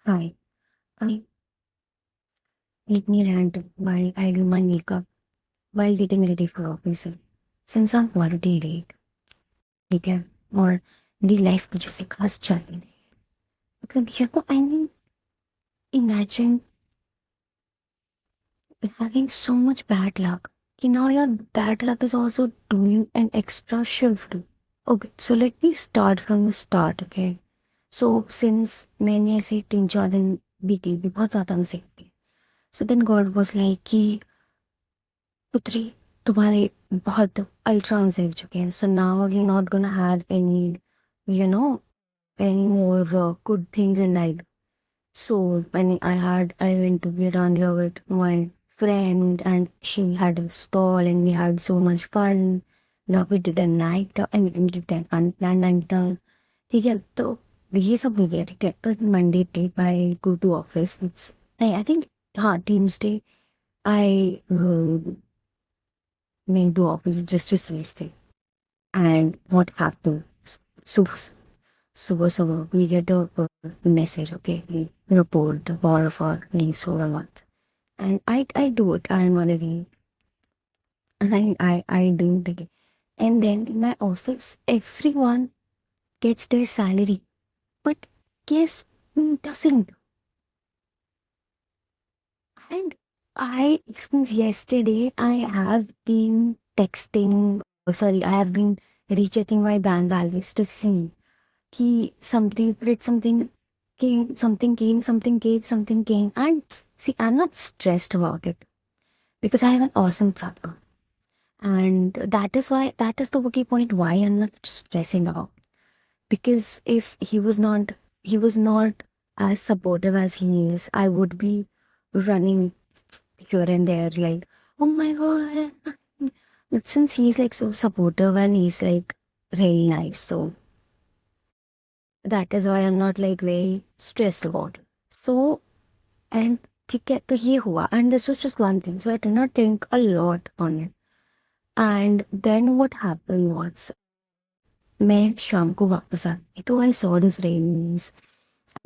Hi, I let me rant while I do my makeup while getting ready for office. Since I'm already late, ठीक है और मेरी life मुझे से खास चल नहीं रही है। मतलब ये को I mean imagine having so much bad luck कि now your bad luck is also doing an extra shift. Okay, so let me start from the start. Okay, so since मैंने ऐसे 3-4 दिन बीते भी बहुत ज़्यादा अनसिक थी. So then God was like कि पुत्री तुम्हारे बहुत अल्ट्रासाउंड्स देख चुके हैं so now you not gonna have any you know any more good things in life so when I went to be around here with my friend and she had a stall and we had so much fun. Now we did a night out. I mean we did an unplanned night out. ठीक है तो ये सब हो गया ठीक है तो Monday day I go to office it's I think हाँ Tuesday I went to office just to stay. And what happened? So, so we get a message, okay? We report the war for next over a month. And I do it. I'm one of the, and I do it. And then in my office, everyone gets their salary. But guess who doesn't? And since yesterday, I have been texting, I have been rechecking my bank balance to see key something, did something, came, something came, something came, something came. And see, I'm not stressed about it because I have an awesome father. And that is the key point why I'm not stressing about. Because if he was not as supportive as he is, I would be running here and there like, oh my god. But since he's like so supportive and he's like really nice, so that is why I'm not like very stressed about it. So and ठीक है तो ये हुआ and this was just one thing so I did not think a lot on it. And then what happened was मैं शाम को वापस आ गई तो I saw this rings.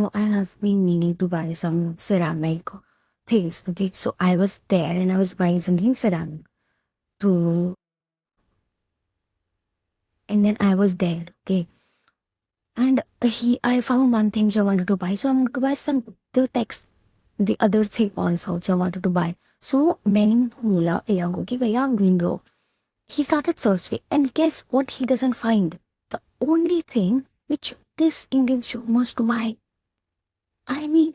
So I have been meaning to buy some ceramic things. Okay, so I was there and I was buying something ceramic to, and then I was there. Okay, and I found one thing which I wanted to buy, so I wanted to buy some the text, the other thing also which I wanted to buy. So मैंने बोला भैया को कि भैया window. He started searching, and guess what? He doesn't find the only thing which this individual must buy. I mean,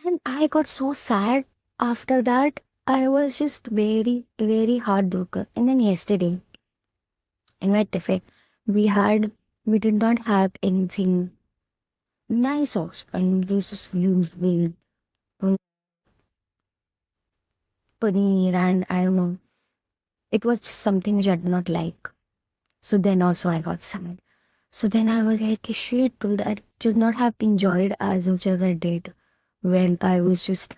and I got so sad after that. I was just very, very heartbroken. And then yesterday, in my tiffin, we did not have anything nice also. And this is usually paneer and I don't know. It was just something which I did not like. So then also I got sad. So then I was like, shit, dude, I should not have enjoyed as much as I did when I was just,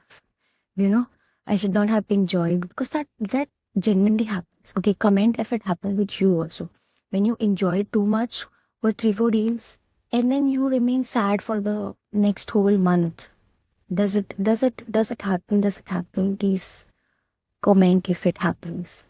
you know, I should not have enjoyed because that genuinely happens. Okay, comment if it happens with you also. When you enjoy too much for 3-4 days and then you remain sad for the next whole month. Does it happen? Does it happen? Please comment if it happens.